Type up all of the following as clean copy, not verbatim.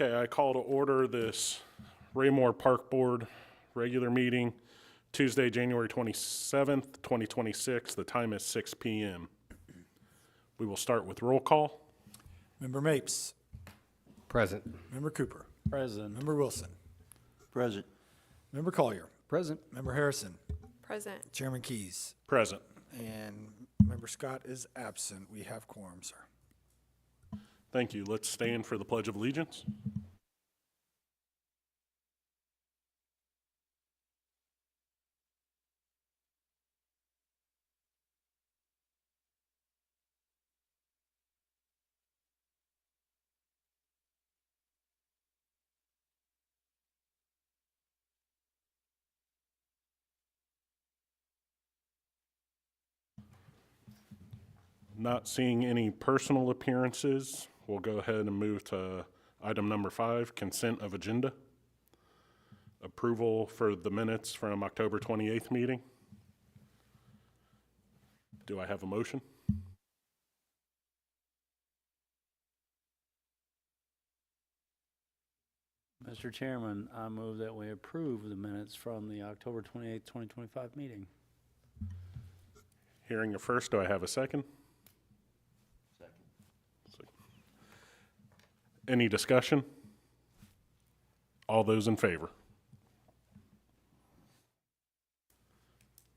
Okay, I call to order this Raymore Park Board regular meeting, Tuesday, January 27th, 2026. The time is 6 p.m. We will start with roll call. Member Mapes. Present. Member Cooper. Present. Member Wilson. Present. Member Collier. Present. Member Harrison. Present. Chairman Keys. Present. And Member Scott is absent. We have quorum, sir. Thank you. Let's stand for the Pledge of Allegiance. Not seeing any personal appearances, we'll go ahead and move to item number 5, consent of agenda. Approval for the minutes from October 28th meeting. Do I have a motion? Mr. Chairman, I move that we approve the minutes from the October 28th, 2025 meeting. Hearing a first, do I have a second? Second. Any discussion? All those in favor?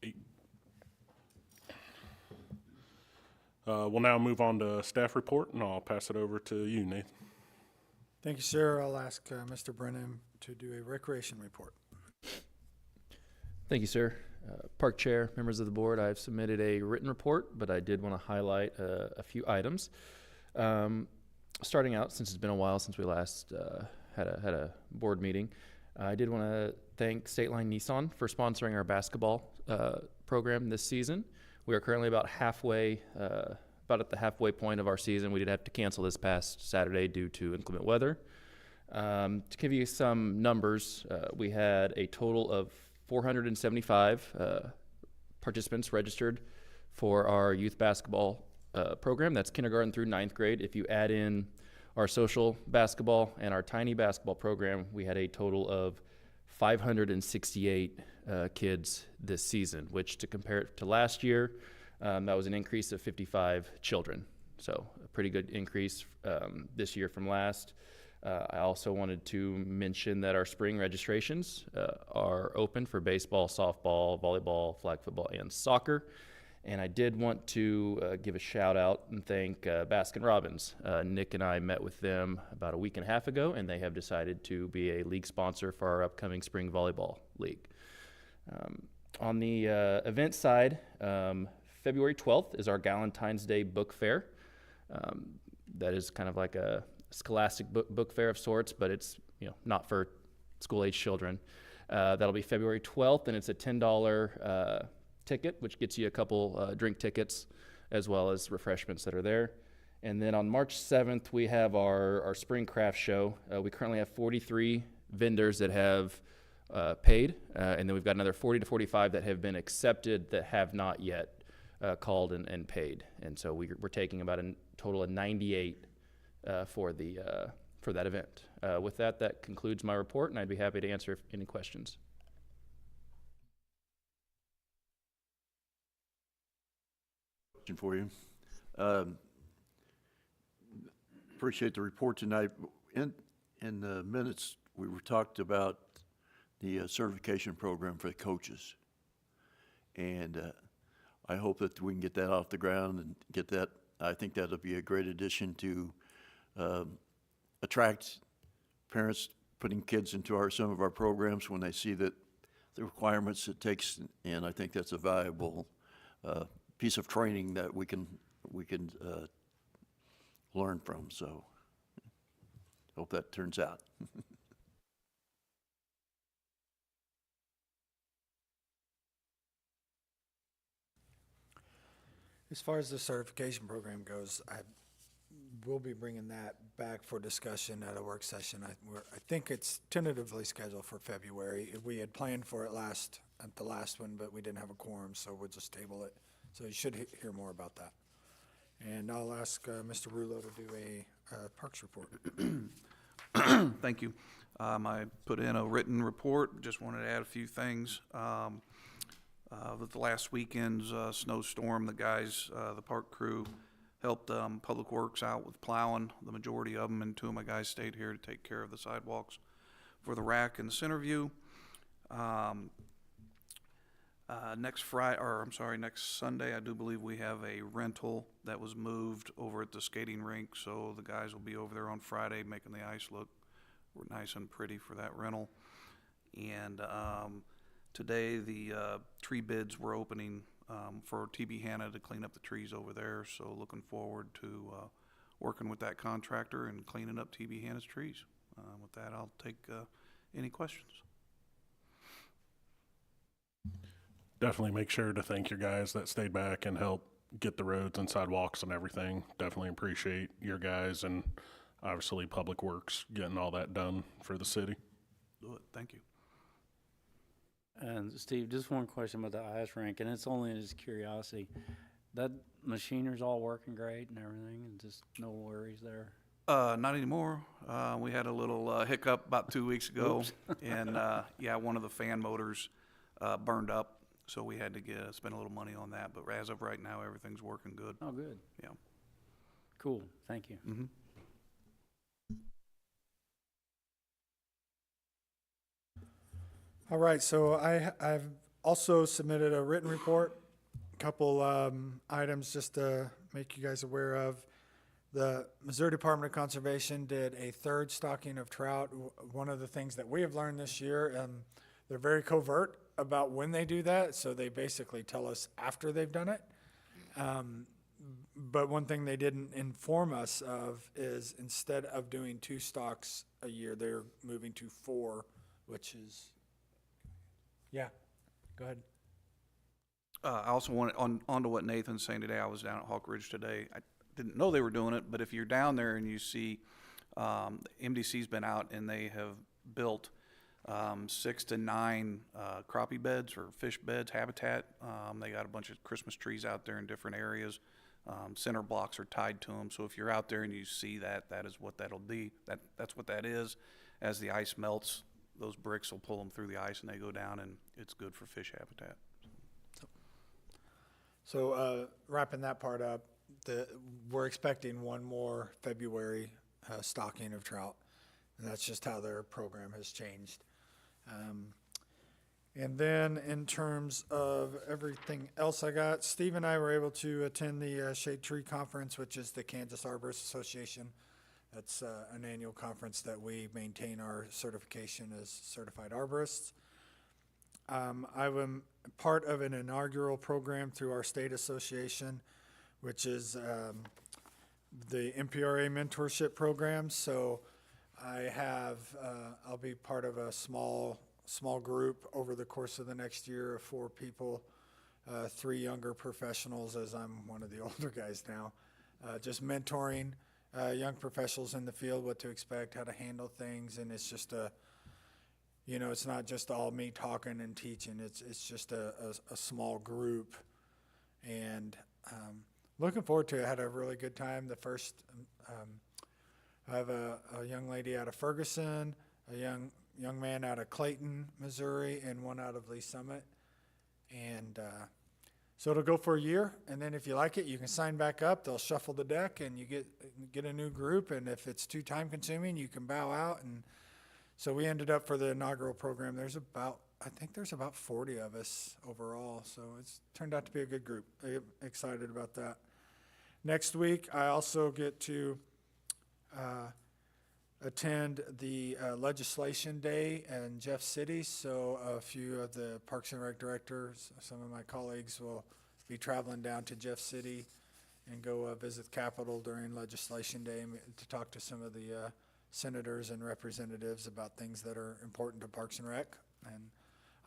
8. We'll now move on to staff report, and I'll pass it over to you, Nathan. Thank you, sir. I'll ask Mr. Brennan to do a recreation report. Thank you, sir. Park Chair, members of the board, I've submitted a written report, but I did want to highlight a few items. Starting out, since it's been a while since we last had a board meeting, I did want to thank State Line Nissan for sponsoring our basketball program this season. We are currently about at the halfway point of our season. We did have to cancel this past Saturday due to inclement weather. To give you some numbers, we had a total of 475 participants registered for our youth basketball program. That's kindergarten through 9th grade. If you add in our social basketball and our tiny basketball program, we had a total of 568 kids this season, which, to compare it to last year, that was an increase of 55 children. So a pretty good increase this year from last. I also wanted to mention that our spring registrations are open for baseball, softball, volleyball, flag football, and soccer. And I did want to give a shout out and thank Baskin Robbins. Nick and I met with them about a week and a half ago, and they have decided to be a league sponsor for our upcoming spring volleyball league. On the event side, February 12th is our Galentine's Day Book Fair. That is kind of like a scholastic book fair of sorts, but it's not for school-age children. That'll be February 12th, and it's a $10 ticket, which gets you a couple drink tickets as well as refreshments that are there. And then on March 7th, we have our spring craft show. We currently have 43 vendors that have paid, and then we've got another 40 to 45 that have been accepted that have not yet called and paid. And so we're taking about a total of 98 for that event. With that concludes my report, and I'd be happy to answer any questions. Question for you. Appreciate the report tonight. In the minutes, we were talked about the certification program for the coaches, and I hope that we can get that off the ground and get that. I think that'll be a great addition to attract parents putting kids into some of our programs when they see that the requirements it takes, and I think that's a valuable piece of training that we can learn from. So hope that turns out. As far as the certification program goes, I will be bringing that back for discussion at a work session. I think it's tentatively scheduled for February. We had planned for it at the last one, but we didn't have a quorum, so we'll just table it. So you should hear more about that. And I'll ask Mr. Rulo to do a parks report. Thank you. I put in a written report, just wanted to add a few things. With the last weekend's snowstorm, the guys, the park crew, helped Public Works out with plowing, the majority of them, and two of my guys stayed here to take care of the sidewalks for the rack and the Centerview. Next Sunday, I do believe we have a rental that was moved over at the skating rink, so the guys will be over there on Friday making the ice look nice and pretty for that rental. And today, the tree bids were opening for TB Hanna to clean up the trees over there, so looking forward to working with that contractor and cleaning up TB Hanna's trees. With that, I'll take any questions. Definitely make sure to thank your guys that stayed back and helped get the roads and sidewalks and everything. Definitely appreciate your guys and obviously Public Works getting all that done for the city. Do it. Thank you. And Steve, just one question about the ice rink, and it's only just curiosity. That machinery's all working great and everything, and just no worries there? Not anymore. We had a little hiccup about 2 weeks ago, and yeah, one of the fan motors burned up, so we had to spend a little money on that. But as of right now, everything's working good. Oh, good. Yeah. Cool, thank you. Mm-hmm. All right, so I've also submitted a written report, a couple items just to make you guys aware of. The Missouri Department of Conservation did a third stocking of trout. One of the things that we have learned this year, they're very covert about when they do that, so they basically tell us after they've done it. But one thing they didn't inform us of is instead of doing 2 stocks a year, they're moving to 4, which is, yeah, go ahead. I also wanted, onto what Nathan's saying today, I was down at Hawk Ridge today. I didn't know they were doing it, but if you're down there and you see, MDC's been out and they have built 6 to 9 crappie beds or fish beds, habitat. They got a bunch of Christmas trees out there in different areas. Center blocks are tied to them, so if you're out there and you see that, that is what that'll be. That's what that is. As the ice melts, those bricks will pull them through the ice and they go down, and it's good for fish habitat. So wrapping that part up, we're expecting one more February stocking of trout, and that's just how their program has changed. And then in terms of everything else I got, Steve and I were able to attend the Shade Tree Conference, which is the Kansas Arborist Association. That's an annual conference that we maintain our certification as certified arborists. I am part of an inaugural program through our state association, which is the MPRA mentorship program. So I'll be part of a small group over the course of the next year of 4 people, 3 younger professionals, as I'm one of the older guys now, just mentoring young professionals in the field, what to expect, how to handle things. And it's just it's not just all me talking and teaching. It's just a small group, and looking forward to it. I had a really good time. The first, I have a young lady out of Ferguson, a young man out of Clayton, Missouri, and one out of Lee Summit. And so it'll go for a year, and then if you like it, you can sign back up. They'll shuffle the deck, and you get a new group. And if it's too time consuming, you can bow out. And so we ended up for the inaugural program. I think there's about 40 of us overall. So it's turned out to be a good group. I'm excited about that. Next week, I also get to attend the legislation day in Jeff City. So a few of the Parks and Rec directors, some of my colleagues will be traveling down to Jeff City and go visit the Capitol during legislation day to talk to some of the senators and representatives about things that are important to Parks and Rec. And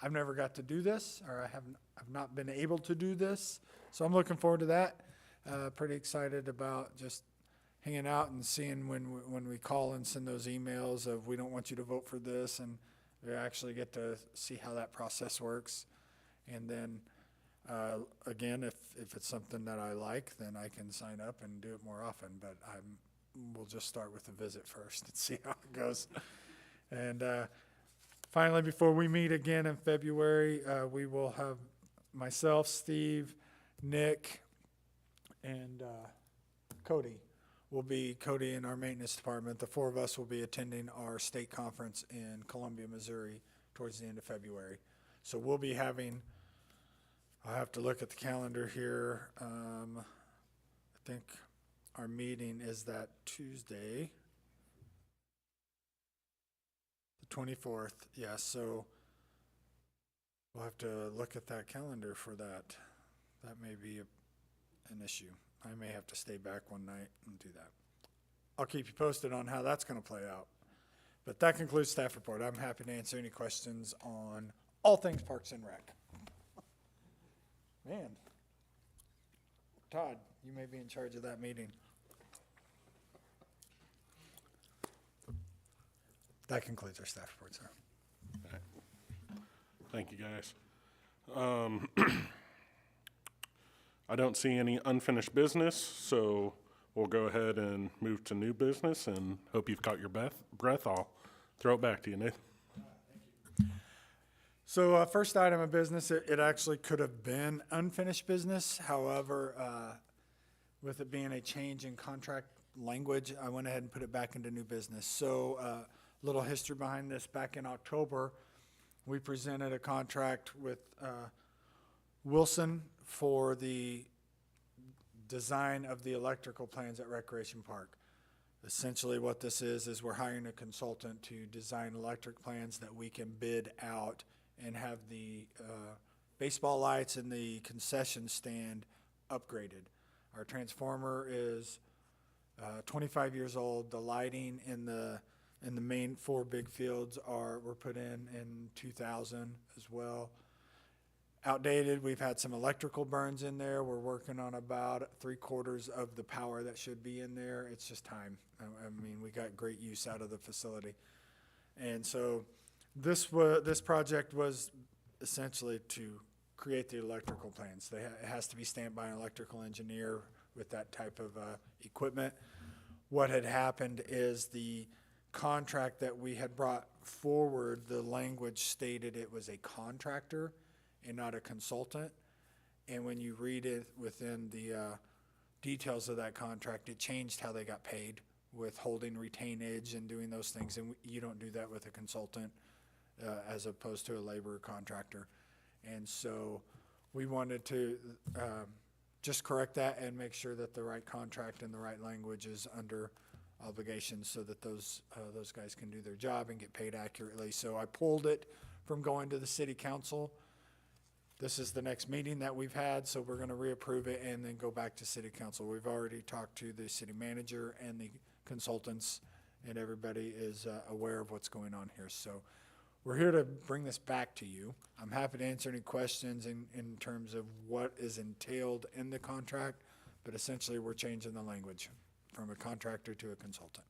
I've never got to do this, or I've not been able to do this. So I'm looking forward to that. Pretty excited about just hanging out and seeing when we call and send those emails of we don't want you to vote for this, and we actually get to see how that process works. And then again, if it's something that I like, then I can sign up and do it more often. But I'm we'll just start with the visit first and see how it goes. And finally, before we meet again in February, we will have myself, Steve, Nick, and Cody Cody in our maintenance department. The four of us will be attending our state conference in Columbia, Missouri towards the end of February. So we'll be having, I'll have to look at the calendar here. I think our meeting is that Tuesday, the 24th. Yeah, so we'll have to look at that calendar for that. That may be an issue. I may have to stay back one night and do that. I'll keep you posted on how that's going to play out. But that concludes staff report. I'm happy to answer any questions on all things Parks and Rec. Man, Todd, you may be in charge of that meeting. That concludes our staff report, sir. Thank you, guys. I don't see any unfinished business, so we'll go ahead and move to new business, and hope you've caught your breath. I'll throw it back to you, Nathan. So first item of business, it actually could have been unfinished business. However, with it being a change in contract language, I went ahead and put it back into new business. So little history behind this. Back in October, we presented a contract with Wilson for the design of the electrical plans at Recreation Park. Essentially what this is we're hiring a consultant to design electric plans that we can bid out and have the baseball lights and the concession stand upgraded. Our transformer is 25 years old. The lighting in the main four big fields were put in 2000 as well. Outdated. We've had some electrical burns in there. We're working on about 3/4 of the power that should be in there. It's just time. I mean, we got great use out of the facility. And so this project was essentially to create the electrical plans. It has to be stamped by an electrical engineer with that type of equipment. What had happened is the contract that we had brought forward, the language stated it was a contractor and not a consultant. And when you read it within the details of that contract, it changed how they got paid with holding retainage and doing those things. And you don't do that with a consultant as opposed to a labor contractor. And so we wanted to just correct that and make sure that the right contract and the right language is under obligations so that those guys can do their job and get paid accurately. So I pulled it from going to the city council. This is the next meeting that we've had, so we're going to reapprove it and then go back to city council. We've already talked to the city manager and the consultants, and everybody is aware of what's going on here. So we're here to bring this back to you. I'm happy to answer any questions in terms of what is entailed in the contract, but essentially we're changing the language from a contractor to a consultant.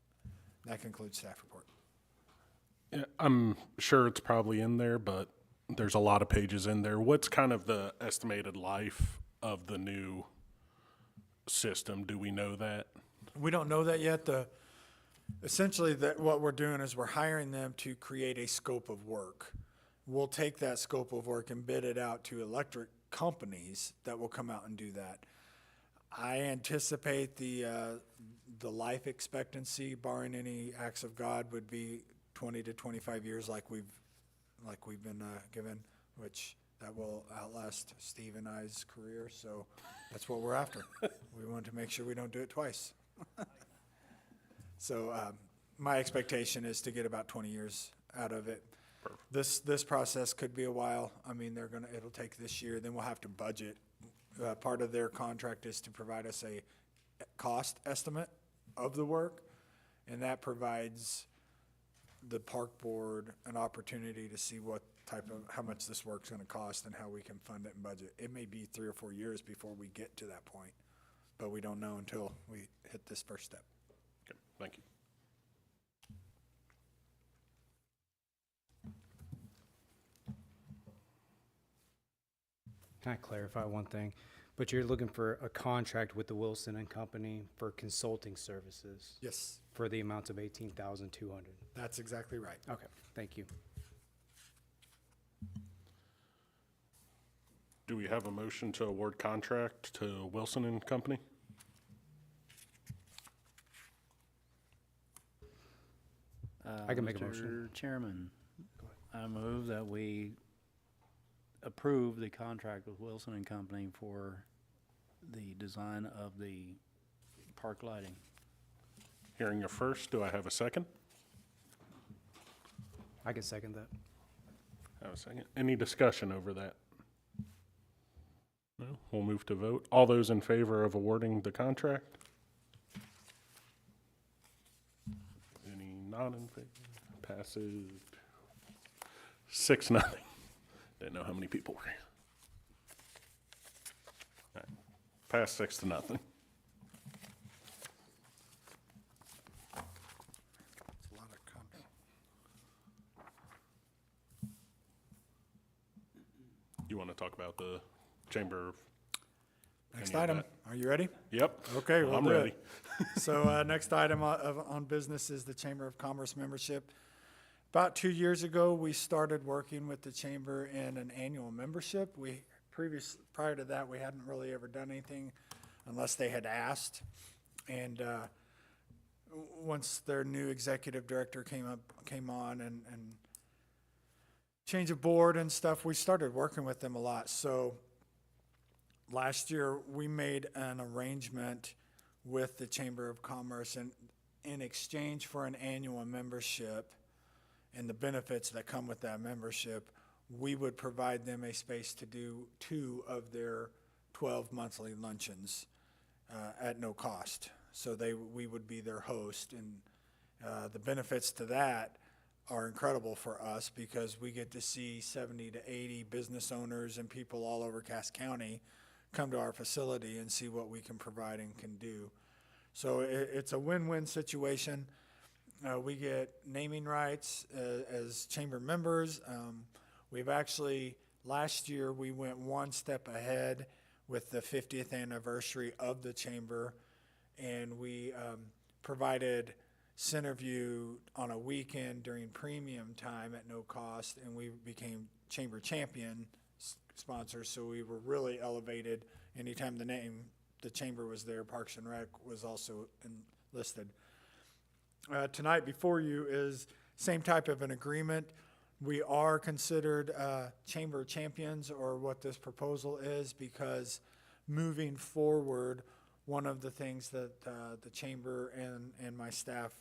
That concludes staff report. Yeah, I'm sure it's probably in there, but there's a lot of pages in there. What's kind of the estimated life of the new system? Do we know that? We don't know that yet. Essentially, what we're doing is we're hiring them to create a scope of work. We'll take that scope of work and bid it out to electric companies that will come out and do that. I anticipate the life expectancy, barring any acts of God, would be 20 to 25 years, like we've been given, which that will outlast Steve and I's career. So that's what we're after. We want to make sure we don't do it twice. So my expectation is to get about 20 years out of it. This process could be a while. I mean, it'll take this year. Then we'll have to budget. Part of their contract is to provide us a cost estimate of the work, and that provides the park board an opportunity to see how much this work's going to cost and how we can fund it and budget. It may be 3 or 4 years before we get to that point, but we don't know until we hit this first step. Okay, thank you. Can I clarify one thing? But you're looking for a contract with the Wilson and Company for consulting services Yes, for the amount of 18,200. that's exactly right. Okay, thank you. Do we have a motion to award contract to Wilson and Company? I can make a motion. Mr. Chairman, I move that we approve the contract with Wilson and Company for the design of the park lighting. Hearing your first, do I have a second? I can second that. Have a second. Any discussion over that? No? We'll move to vote. All those in favor of awarding the contract? Any not in favor? Passes 6-0. Didn't know how many people were here. All right. Passed 6-0. It's a lot of contract. You want to talk about the Chamber of? Next Any of item, that? are you ready? Yep. Okay, we'll I'm do it. ready. So next item on business is the Chamber of Commerce membership. About 2 years ago, we started working with the Chamber in an annual membership. Prior to that, we hadn't really ever done anything unless they had asked. And once their new executive director came on and change of board and stuff, we started working with them a lot. So last year, we made an arrangement with the Chamber of Commerce, and in exchange for an annual membership and the benefits that come with that membership, we would provide them a space to do 2 of their 12 monthly luncheons at no cost. So we would be their host, and the benefits to that are incredible for us because we get to see 70 to 80 business owners and people all over Cass County come to our facility and see what we can provide and can do. So it's a win-win situation. We get naming rights as chamber members. We've actually, last year, we went one step ahead with the 50th anniversary of the chamber, and we provided Centerview on a weekend during premium time at no cost, and we became chamber champion sponsors, so we were really elevated. Anytime the chamber was there, Parks and Rec was also enlisted. Tonight before you is same type of an agreement. We are considered chamber champions, or what this proposal is, because moving forward, one of the things that the chamber and my staff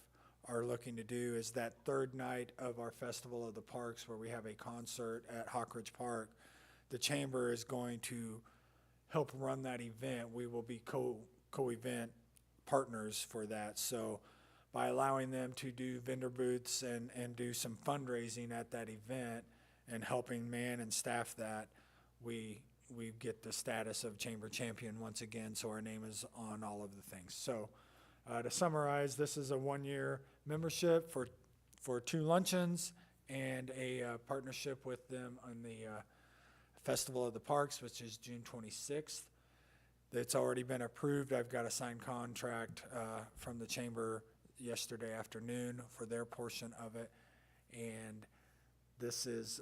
are looking to do is that third night of our Festival of the Parks, where we have a concert at Hawk Ridge Park, the chamber is going to help run that event. We will be co-event partners for that. So by allowing them to do vendor booths and do some fundraising at that event and helping man and staff that, we get the status of chamber champion once again, so our name is on all of the things. So to summarize, this is a 1-year membership for 2 luncheons and a partnership with them on the Festival of the Parks, which is June 26th. It's already been approved. I've got a signed contract from the chamber yesterday afternoon for their portion of it. And this is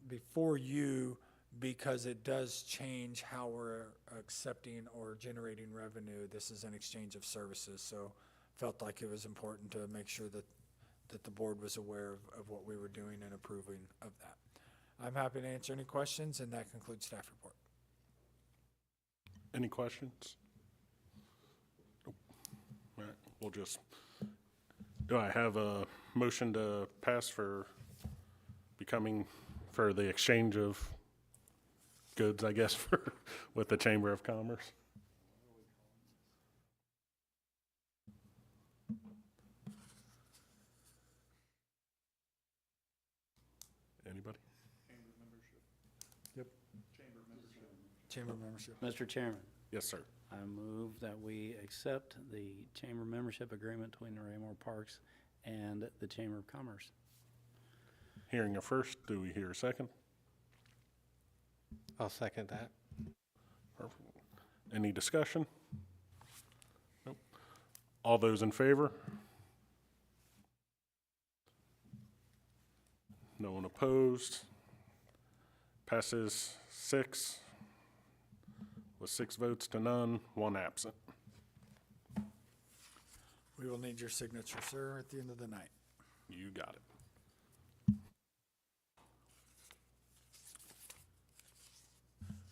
before you because it does change how we're accepting or generating revenue. This is an exchange of services, so felt like it was important to make sure that the board was aware of what we were doing and approving of that. I'm happy to answer any questions, and that concludes staff report. Any questions? Nope. All right, we'll just, do I have a motion to pass for the exchange of goods, I guess, with the Chamber of Commerce? Anybody? Chamber membership. Mr. Chairman, Yes, sir. I move that we accept the chamber membership agreement between the Raymore Parks and the Chamber of Commerce. Hearing a first, do we hear a second? I'll second that. Perfect. Any discussion? Nope. All those in favor? No one opposed. Passes 6 with 6 votes to none, 1 absent. We will need your signature, sir, at the end of the night. You got it.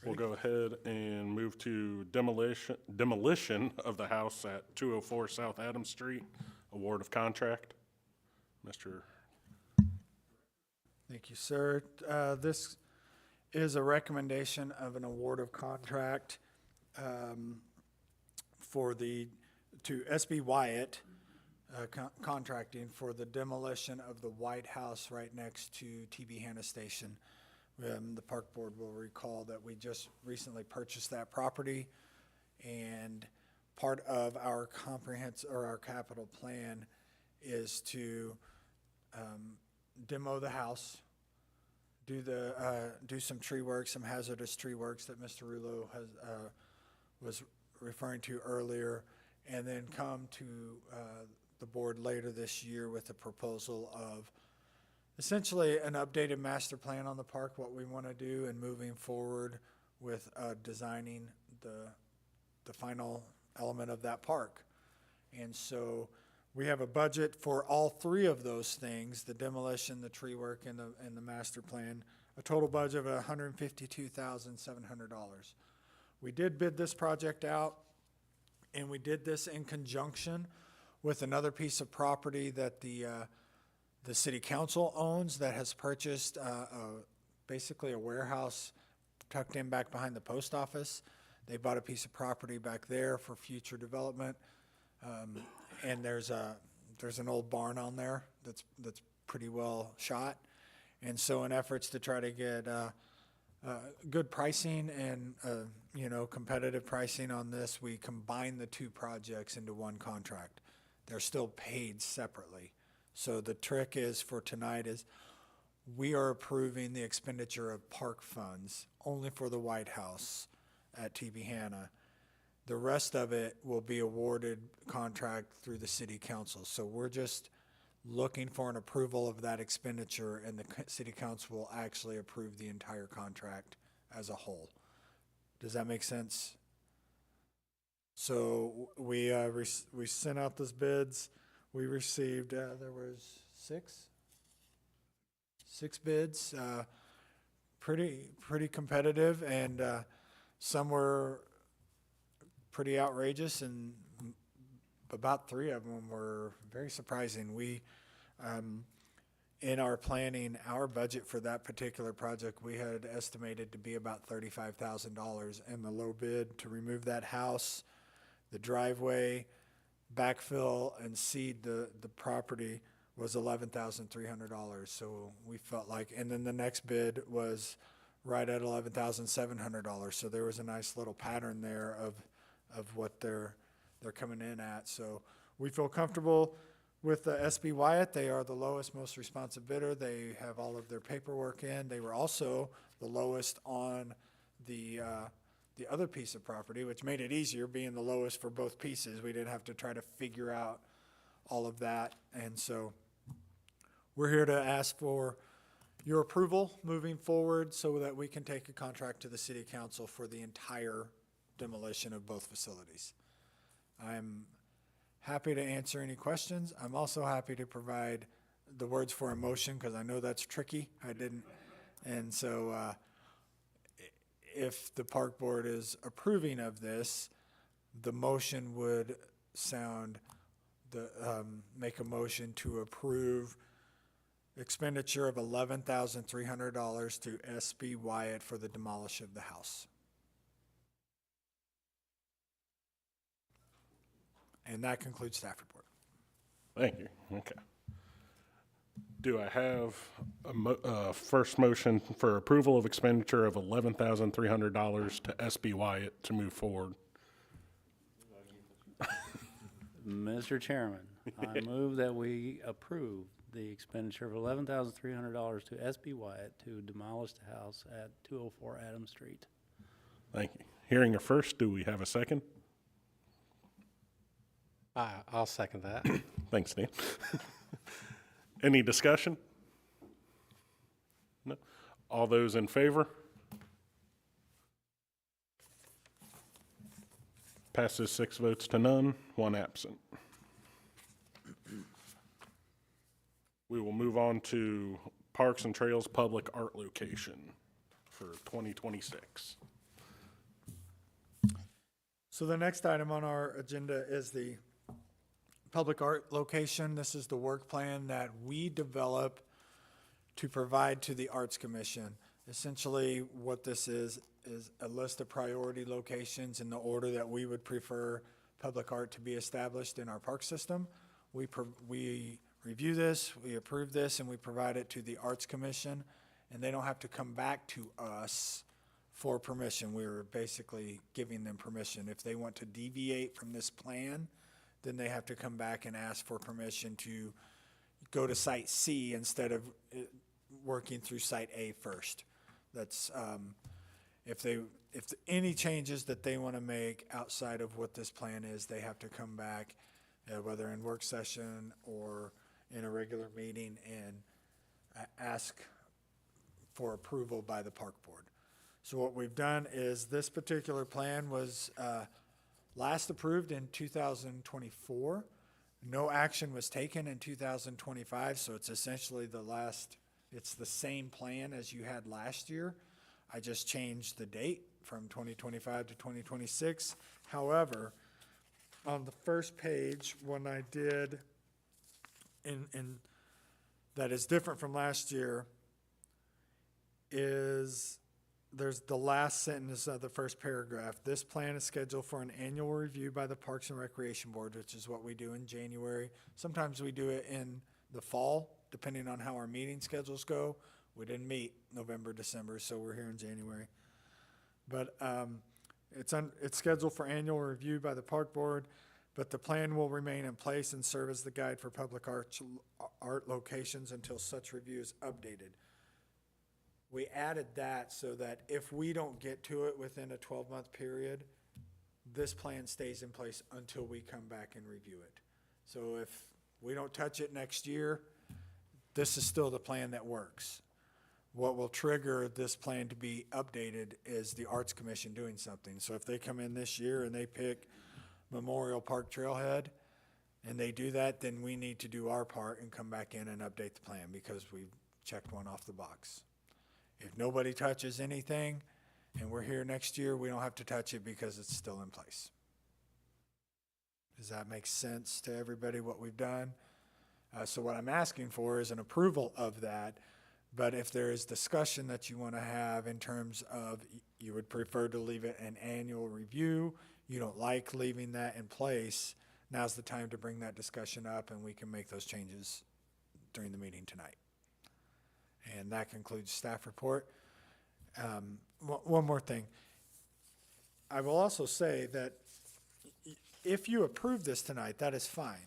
We'll go ahead and move to demolition of the house at 204 South Adams Street, award of contract. Mr. Thank you, sir. This is a recommendation of an award of contract to SB Wyatt Contracting for the demolition of the White House right next to TB Hanna Station. The park board will recall that we just recently purchased that property, and part of our our capital plan is to demo the house, do some tree work, some hazardous tree works that Mr. Rulo was referring to earlier, and then come to the board later this year with a proposal of essentially an updated master plan on the park, what we want to do, and moving forward with designing the final element of that park. And so we have a budget for all 3 of those things, the demolition, the tree work, and the master plan, a total budget of $152,700. We did bid this project out, and we did this in conjunction with another piece of property that the city council owns that has purchased basically a warehouse tucked in back behind the post office. They bought a piece of property back there for future development. And there's an old barn on there that's pretty well shot. And so in efforts to try to get good pricing and competitive pricing on this, we combined the 2 projects into one contract. They're still paid separately. So the trick is for tonight is we are approving the expenditure of park funds only for the White House at TB Hanna. The rest of it will be awarded contract through the city council. So we're just looking for an approval of that expenditure, and the city council will actually approve the entire contract as a whole. Does that make sense? So we sent out those bids. We received, there was 6 bids, pretty competitive, and some were pretty outrageous, and about 3 of them were very surprising. We, in our planning, our budget for that particular project, we had estimated to be about $35,000, and the low bid to remove that house, the driveway, backfill, and seed the property was $11,300. So we felt like, and then the next bid was right at $11,700. So there was a nice little pattern there of what they're coming in at. So we feel comfortable with the SB Wyatt. They are the lowest, most responsive bidder. They have all of their paperwork in. They were also the lowest on the other piece of property, which made it easier being the lowest for both pieces. We didn't have to try to figure out all of that. And so we're here to ask for your approval moving forward so that we can take a contract to the city council for the entire demolition of both facilities. I'm happy to answer any questions. I'm also happy to provide the words for a motion because I know that's tricky. I didn't. And so if the park board is approving of this, the motion would sound, make a motion to approve expenditure of $11,300 to SB Wyatt for the demolition of the house. And that concludes staff report. Thank you. Okay. Do I have a first motion for approval of expenditure of $11,300 to SB Wyatt to move forward? Mr. Chairman, I move that we approve the expenditure of $11,300 to SB Wyatt to demolish the house at 204 Adams Street. Thank you. Hearing a first, do we have a second? I'll second that. Thanks, Dan. Any discussion? No? All those in favor? Passes 6 votes to none, 1 absent. We will move on to Parks and Trails Public Art Location for 2026. So the next item on our agenda is the public art location. This is the work plan that we develop to provide to the Arts Commission. Essentially, what this is a list of priority locations in the order that we would prefer public art to be established in our park system. We review this, we approve this, and we provide it to the Arts Commission, and they don't have to come back to us for permission. We're basically giving them permission. If they want to deviate from this plan, then they have to come back and ask for permission to go to Site C instead of working through Site A first. That's, if any changes that they want to make outside of what this plan is, they have to come back, whether in work session or in a regular meeting, and ask for approval by the park board. So what we've done is this particular plan was last approved in 2024. No action was taken in 2025, so it's essentially it's the same plan as you had last year. I just changed the date from 2025 to 2026. However, on the first page, when I did, that is different from last year, there's the last sentence of the first paragraph. This plan is scheduled for an annual review by the Parks and Recreation Board, which is what we do in January. Sometimes we do it in the fall, depending on how our meeting schedules go. We didn't meet November, December, so we're here in January. But it's scheduled for annual review by the Park Board, but the plan will remain in place and serve as the guide for public art locations until such review is updated. We added that so that if we don't get to it within a 12-month period, this plan stays in place until we come back and review it. So if we don't touch it next year, this is still the plan that works. What will trigger this plan to be updated is the Arts Commission doing something. So if they come in this year and they pick Memorial Park Trailhead and they do that, then we need to do our part and come back in and update the plan because we've checked one off the box. If nobody touches anything and we're here next year, we don't have to touch it because it's still in place. Does that make sense to everybody what we've done? So what I'm asking for is an approval of that, but if there is discussion that you want to have in terms of you would prefer to leave it an annual review, you don't like leaving that in place, now's the time to bring that discussion up and we can make those changes during the meeting tonight. And that concludes staff report. One more thing. I will also say that if you approve this tonight, that is fine.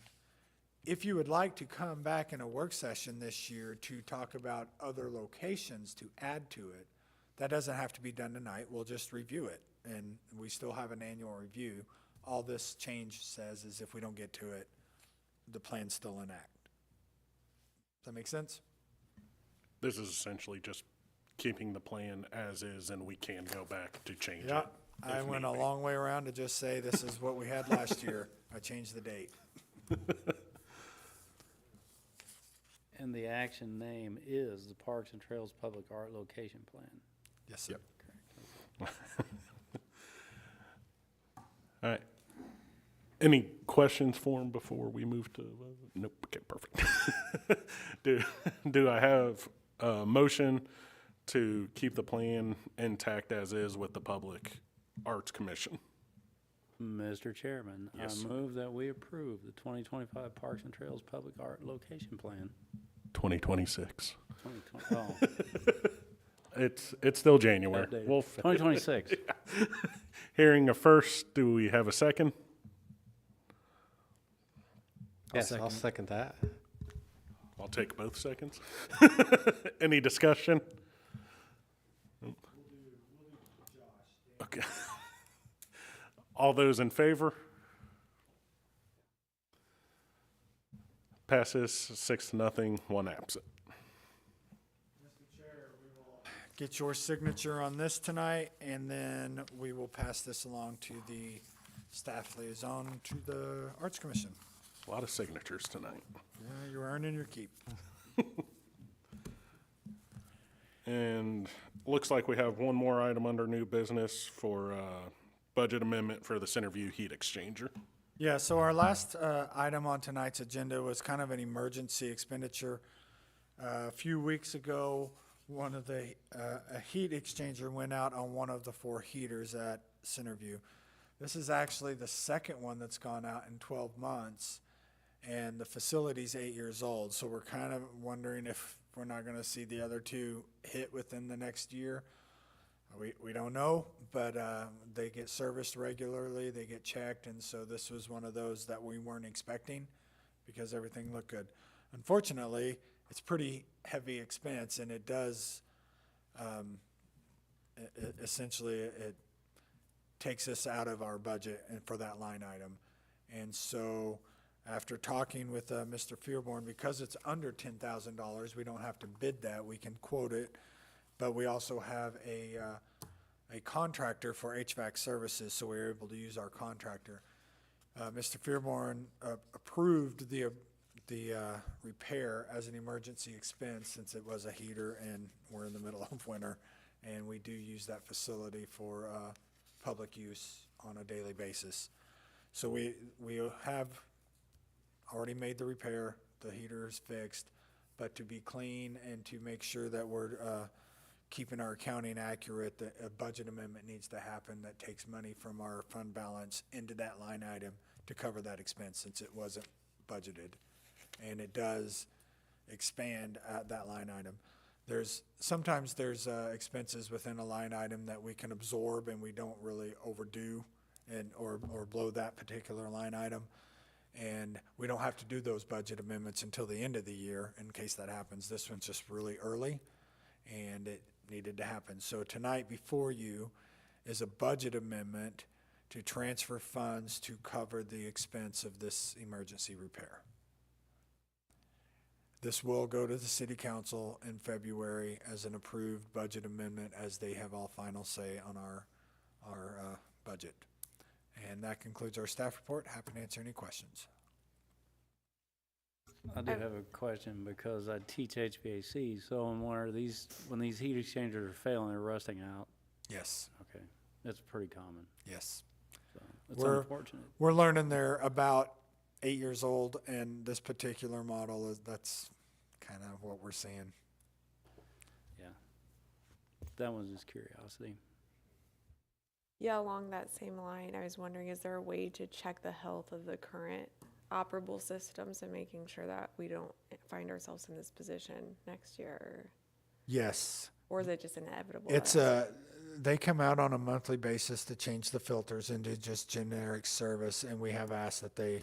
If you would like to come back in a work session this year to talk about other locations to add to it, that doesn't have to be done tonight. We'll just review it, and we still have an annual review. All this change says is if we don't get to it, the plan's still in act. Does that make sense? This is essentially just keeping the plan as is, and we can go back to change it. Yeah, I if went need a be. long way around to just say this is what we had last year. I changed the date. And the action name is the Parks and Trails Public Art Location Plan. Yes, sir. All right. Any questions for him before we move to, nope, okay, perfect. Do I have a motion to keep the plan intact as is with the Public Arts Commission? Mr. Chairman, Yes. I move that we approve the 2025 Parks and Trails Public Art Location Plan. 2026. 2020, It's still January. Updated. We'll 2026. Hearing a first, do we have a second? Yes, I'll second that. I'll take both seconds. Any discussion? Okay. All those in favor? Passes 6-0, one absent. Get your signature on this tonight, and then we will pass this along to the staff liaison to the Arts Commission. A lot of signatures tonight. Yeah, you're earning your keep. And looks like we have one more item under new business for budget amendment for the Centerview Heat Exchanger. Yeah, so our last item on tonight's agenda was kind of an emergency expenditure. A few weeks ago, one of the, a heat exchanger went out on one of the 4 heaters at Centerview. This is actually the second one that's gone out in 12 months, and the facility's 8 years old, so we're kind of wondering if we're not gonna see the other 2 hit within the next year. We don't know, but they get serviced regularly, they get checked, and so this was one of those that we weren't expecting because everything looked good. Unfortunately, it's pretty heavy expense, and it does, essentially, it takes us out of our budget and for that line item. And so after talking with Mr. Fearborn, because it's under $10,000, we don't have to bid that, we can quote it. But we also have a contractor for HVAC services, so we're able to use our contractor. Mr. Fearborn approved the repair as an emergency expense since it was a heater and we're in the middle of winter. And we do use that facility for public use on a daily basis. So we have already made the repair, the heater is fixed, but to be clean and to make sure that we're keeping our accounting accurate, a budget amendment needs to happen that takes money from our fund balance into that line item to cover that expense since it wasn't budgeted. And it does expand at that line item. Sometimes there's expenses within a line item that we can absorb and we don't really overdo or blow that particular line item. And we don't have to do those budget amendments until the end of the year in case that happens. This one's just really early and it needed to happen. So tonight before you is a budget amendment to transfer funds to cover the expense of this emergency repair. This will go to the city council in February as an approved budget amendment as they have all final say on our budget. And that concludes our staff report. Happy to answer any questions. I do have a question because I teach HVAC, so I'm wondering, when these heat exchangers are failing, they're rusting out. Yes, Okay, that's pretty common, yes. so it's We're- unfortunate. We're learning they're about 8 years old, and this particular model that's kind of what we're seeing. Yeah. That was just curiosity. Yeah, along that same line, I was wondering, is there a way to check the health of the current operable systems and making sure that we don't find ourselves in this position next year? Yes. Or is it just inevitable? It's they come out on a monthly basis to change the filters into just generic service, and we have asked that they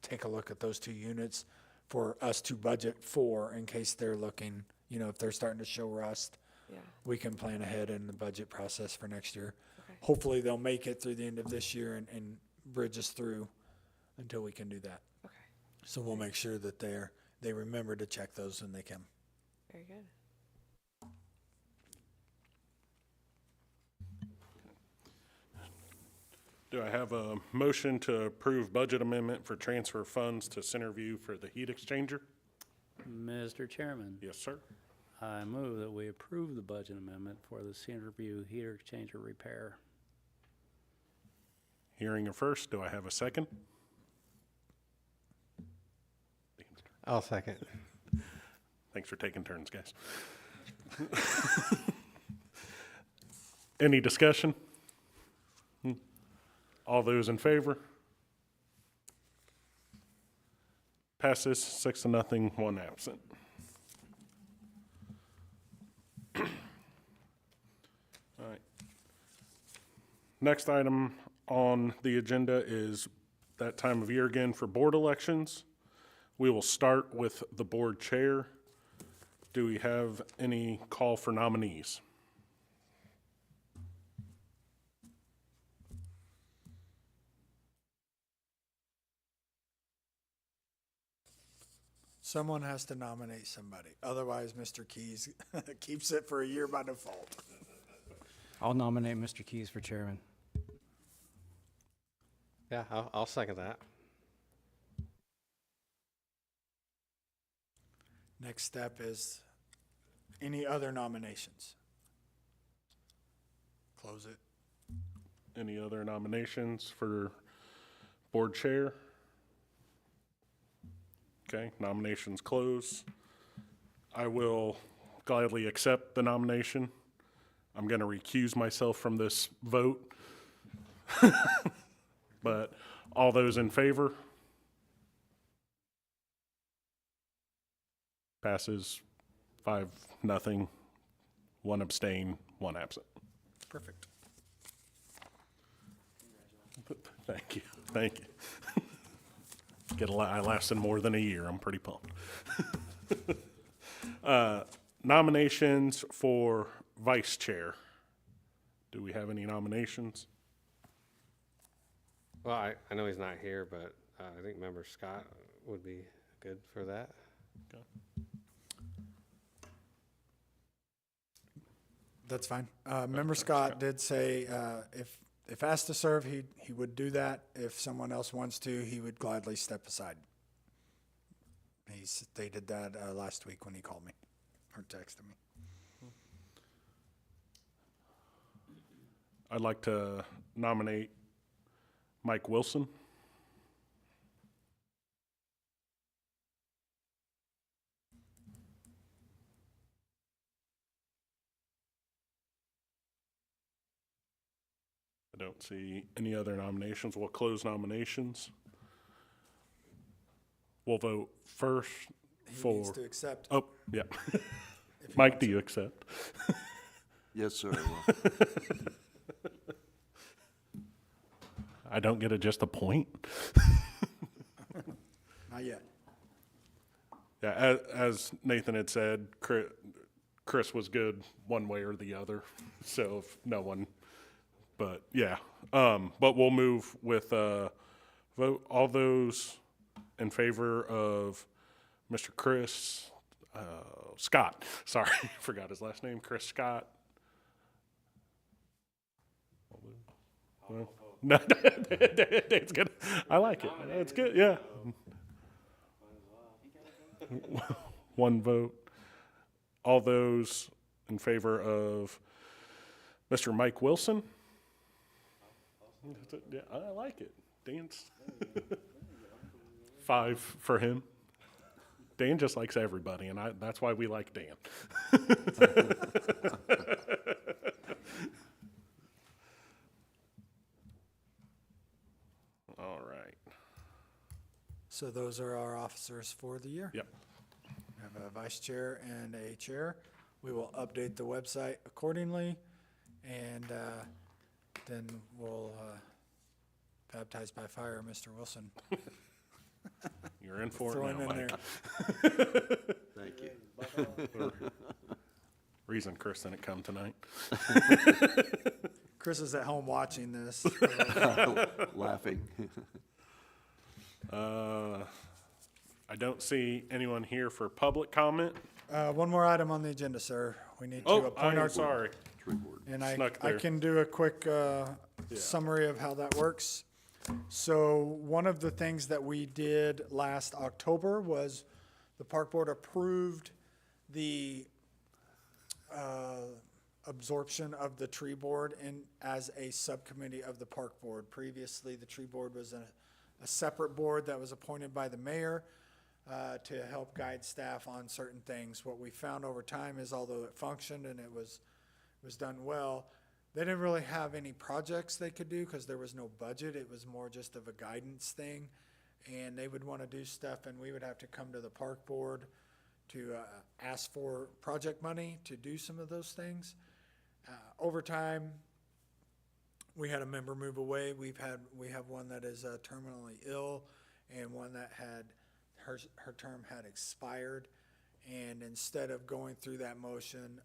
take a look at those 2 units for us to budget for in case they're looking, if they're starting to show rust, Yeah, we can plan ahead in the budget process for next year. okay. Hopefully they'll make it through the end of this year and bridge us through until we can do that. Okay, So we'll make sure that they remember to check those when they come. very good. Do I have a motion to approve budget amendment for transfer funds to Centerview for the heat exchanger? Mr. Chairman, Yes, sir. I move that we approve the budget amendment for the Centerview heater exchanger repair. Hearing a first, do I have a second? I'll second. Thanks for taking turns, guys. Any discussion? All those in favor? Passes 6-0, one absent. All right. Next item on the agenda is that time of year again for board elections. We will start with the board chair. Do we have any call for nominees? Someone has to nominate somebody. Otherwise, Mr. Keys keeps it for a year by default. I'll nominate Mr. Keys for chairman. Yeah, I'll second that. Next step is any other nominations? Close it. Any other nominations for board chair? Okay, nominations close. I will gladly accept the nomination. I'm going to recuse myself from this vote. But all those in favor? Passes 5-0, 1 abstain, 1 absent. Perfect. Thank you, thank you. I lasted more than a year, I'm pretty pumped. Nominations for vice chair. Do we have any nominations? Well, I know he's not here, but I think member Scott would be good for that. That's fine. Member Scott did say if asked to serve, he would do that. If someone else wants to, he would gladly step aside. He stated that last week when he called me or texted me. I'd like to nominate Mike Wilson. I don't see any other nominations. We'll close nominations. We'll vote first He for. needs to accept. Oh, yeah. if he Mike, wants do you accept? Yes, sir, I will. I don't get just a point. Not yet. Yeah, as Nathan had said, Chris was good one way or the other. So if no one, but yeah, but we'll move with vote all those in favor of Mr. Chris Scott. Sorry, forgot his last name. Chris Scott. Well, no, it's good. I like it. It's good. Yeah. One vote. All those in favor of Mr. Mike Wilson? Yeah, I like it. Dan's 5 for him. Dan just likes everybody, and that's why we like Dan. All right. So those are our officers for the year. Yep. We have a vice chair and a chair. We will update the website accordingly, and then we'll baptize by fire Mr. Wilson. You're in for Throw it him now, in Mike. there. Thank you. Reason Chris didn't come tonight. Chris is at home watching this. Laughing. I don't see anyone here for public comment. One more item on the agenda, sir. We need to Oh, appoint I'm our. sorry. Tree board. And Snuck I there. can do a quick summary of how that works. So one of the things that we did last October was the park board approved the absorption of the tree board as a subcommittee of the park board. Previously, the tree board was a separate board that was appointed by the mayor to help guide staff on certain things. What we found over time is although it functioned and it was done well, they didn't really have any projects they could do because there was no budget. It was more just of a guidance thing. And they would want to do stuff and we would have to come to the park board to ask for project money to do some of those things. Over time, we had a member move away. We have one that is terminally ill and one that had her term had expired. And instead of going through that motion,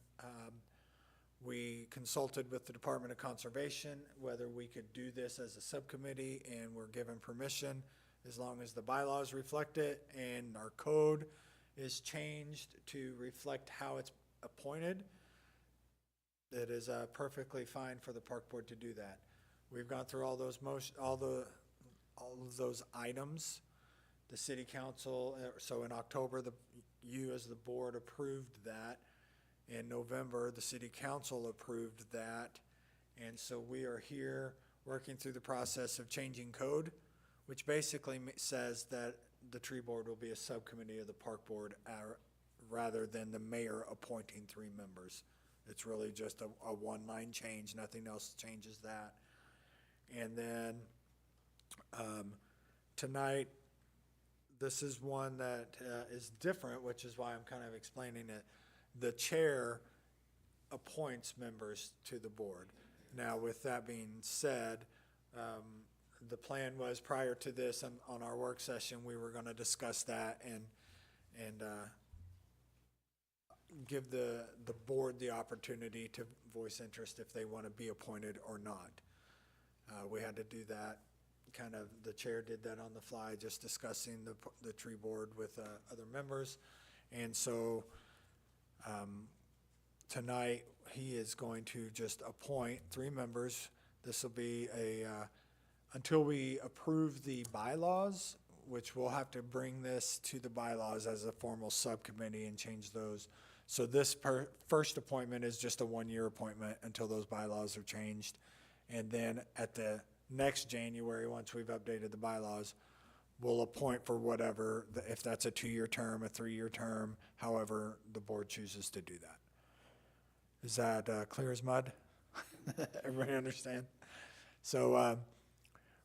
we consulted with the Department of Conservation whether we could do this as a subcommittee, and we're given permission as long as the bylaws reflect it and our code is changed to reflect how it's appointed, it is perfectly fine for the park board to do that. We've gone through all those all of those items. The city council, so in October, you as the board approved that. In November, the city council approved that. And so we are here working through the process of changing code, which basically says that the tree board will be a subcommittee of the park board rather than the mayor appointing 3 members. It's really just a one-line change. Nothing else changes that. And then tonight, this is one that is different, which is why I'm kind of explaining it. The chair appoints members to the board. Now, with that being said, the plan was prior to this on our work session, we were going to discuss that and give the board the opportunity to voice interest if they want to be appointed or not. We had to do that. Kind of, the chair did that on the fly, just discussing the tree board with other members. And so tonight, he is going to just appoint 3 members. This will be until we approve the bylaws, which we'll have to bring this to the bylaws as a formal subcommittee and change those. So this first appointment is just a 1-year appointment until those bylaws are changed. And then at the next January, once we've updated the bylaws, we'll appoint for whatever, if that's a 2-year term, a 3-year term, however the board chooses to do that. Is that clear as mud? Everybody understand? So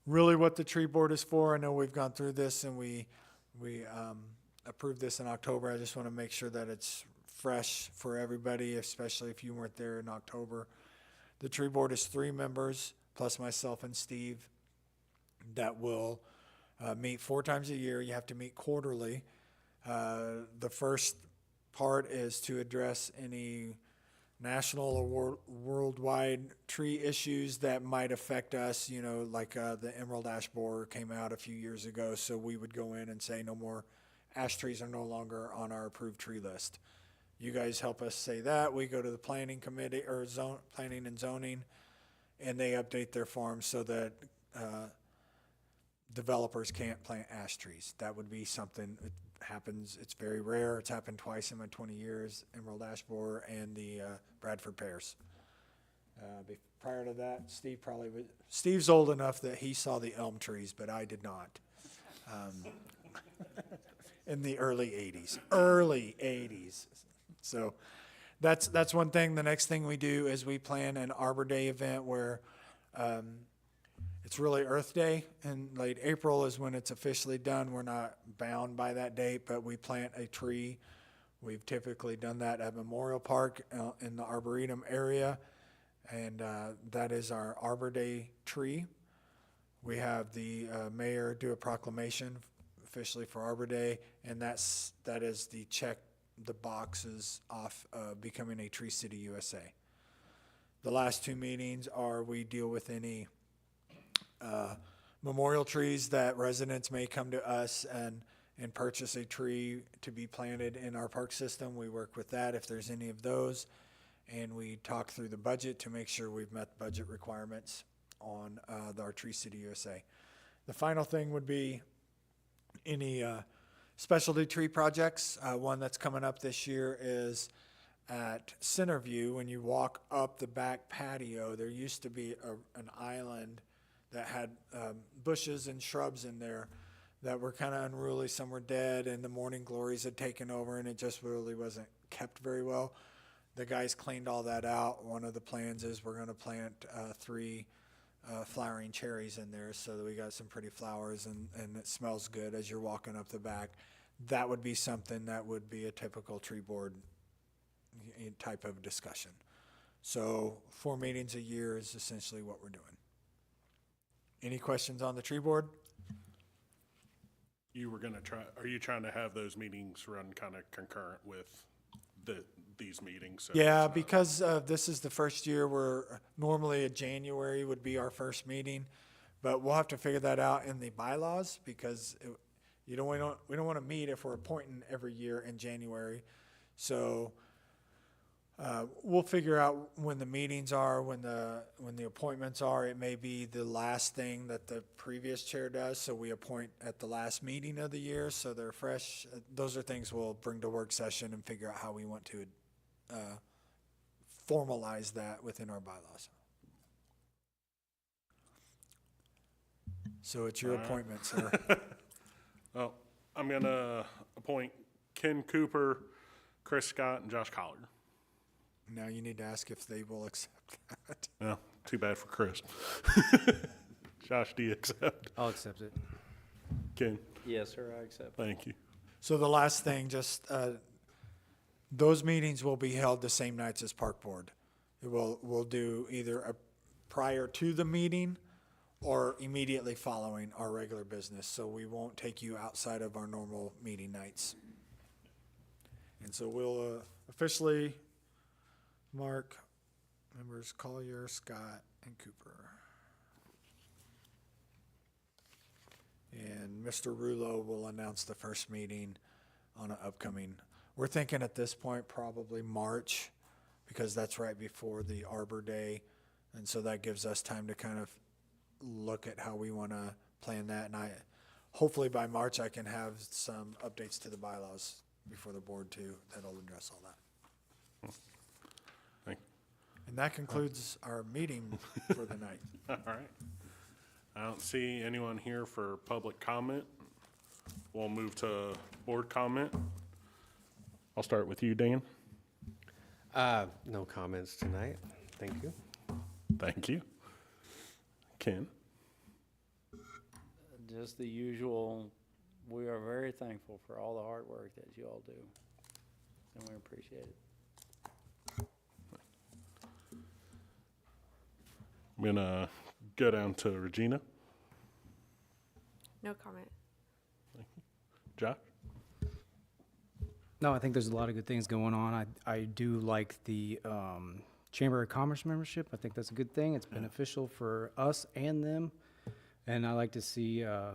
really what the tree board is for, I know we've gone through this and we approved this in October. I just want to make sure that it's fresh for everybody, especially if you weren't there in October. The tree board is 3 members, plus myself and Steve, that will meet 4 times a year. You have to meet quarterly. The first part is to address any national or worldwide tree issues that might affect us, like the emerald ash borer came out a few years ago, so we would go in and say no more ash trees are no longer on our approved tree list. You guys help us say that. We go to the planning committee or planning and zoning, and they update their forms so that developers can't plant ash trees. That would be something that happens. It's very rare. It's happened twice in my 20 years, emerald ash borer and the Bradford pears. Prior to that, Steve's old enough that he saw the elm trees, but I did not. In the early 80s. So that's one thing. The next thing we do is we plan an Arbor Day event where it's really Earth Day, and late April is when it's officially done. We're not bound by that date, but we plant a tree. We've typically done that at Memorial Park in the Arboretum area, and that is our Arbor Day tree. We have the mayor do a proclamation officially for Arbor Day, and that is the check the boxes off becoming a Tree City USA. The last 2 meetings are we deal with any memorial trees that residents may come to us and purchase a tree to be planted in our park system. We work with that if there's any of those, and we talk through the budget to make sure we've met budget requirements on our Tree City USA. The final thing would be any specialty tree projects. One that's coming up this year is at Centerview. When you walk up the back patio, there used to be an island that had bushes and shrubs in there that were kind of unruly. Some were dead, and the morning glories had taken over, and it just really wasn't kept very well. The guys cleaned all that out. One of the plans is we're going to plant 3 flowering cherries in there, so that we got some pretty flowers, and it smells good as you're walking up the back. That would be something that would be a typical tree board type of discussion. So 4 meetings a year is essentially what we're doing. Any questions on the tree board? Are you trying to have those meetings run kind of concurrent with these meetings? So Yeah, it's not- because this is the first year where normally January would be our first meeting, but we'll have to figure that out in the bylaws because we don't want to meet if we're appointing every year in January. So we'll figure out when the meetings are, when the appointments are. It may be the last thing that the previous chair does, so we appoint at the last meeting of the year, so they're fresh. Those are things we'll bring to work session and figure out how we want to formalize that within our bylaws. So it's your appointment, sir. Well, I'm gonna appoint Ken Cooper, Chris Scott, and Josh Collard. Now you need to ask if they will accept that. Well, too bad for Chris. Josh, do you accept? I'll accept it. Ken, Yes, sir, I accept. thank you. So the last thing, just, those meetings will be held the same nights as Park Board. We'll do either prior to the meeting or immediately following our regular business, so we won't take you outside of our normal meeting nights. And so we'll officially mark members Collier, Scott, and Cooper. And Mr. Rulo will announce the first meeting on an upcoming, we're thinking at this point probably March, because that's right before the Arbor Day. And so that gives us time to kind of look at how we want to plan that. And hopefully by March, I can have some updates to the bylaws before the board too, that'll address all that. Thank And that concludes our meeting for the night. All right. I don't see anyone here for public comment. We'll move to board comment. I'll start with you, Dan. No comments tonight. Thank you. Thank you. Ken? Just the usual, we are very thankful for all the hard work that you all do, and we appreciate it. I'm gonna go down to Regina. No comment. Josh? No, I think there's a lot of good things going on. I do like the Chamber of Commerce membership. I think that's a good thing. It's beneficial for us and them. And I like to see, I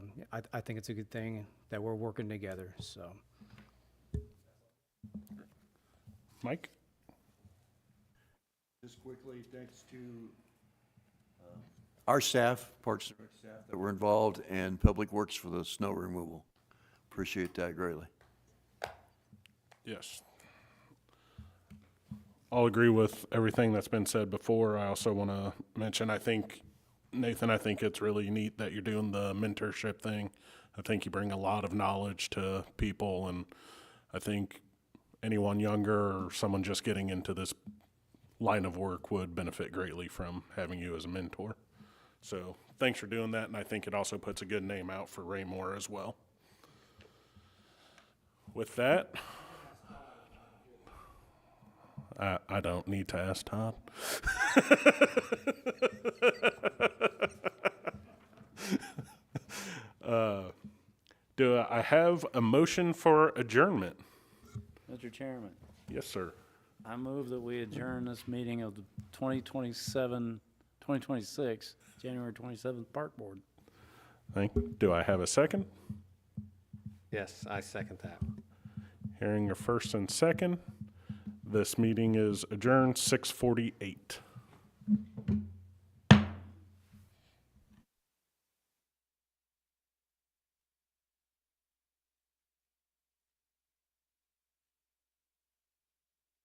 think it's a good thing that we're working together, so. Mike? Just quickly, thanks to our staff, Parks and Rec staff that were involved, and Public Works for the snow removal. Appreciate that greatly. Yes. I'll agree with everything that's been said before. I also want to mention, Nathan, I think it's really neat that you're doing the mentorship thing. I think you bring a lot of knowledge to people, and I think anyone younger or someone just getting into this line of work would benefit greatly from having you as a mentor. So thanks for doing that, and I think it also puts a good name out for Raymore as well. With that, I don't need to ask Todd. Do I have a motion for adjournment? Mr. Chairman, Yes, sir. I move that we adjourn this meeting of the 2026, January 27th Park Board. Do I have a second? Yes, I second that. Hearing a first and second, this meeting is adjourned 6:48.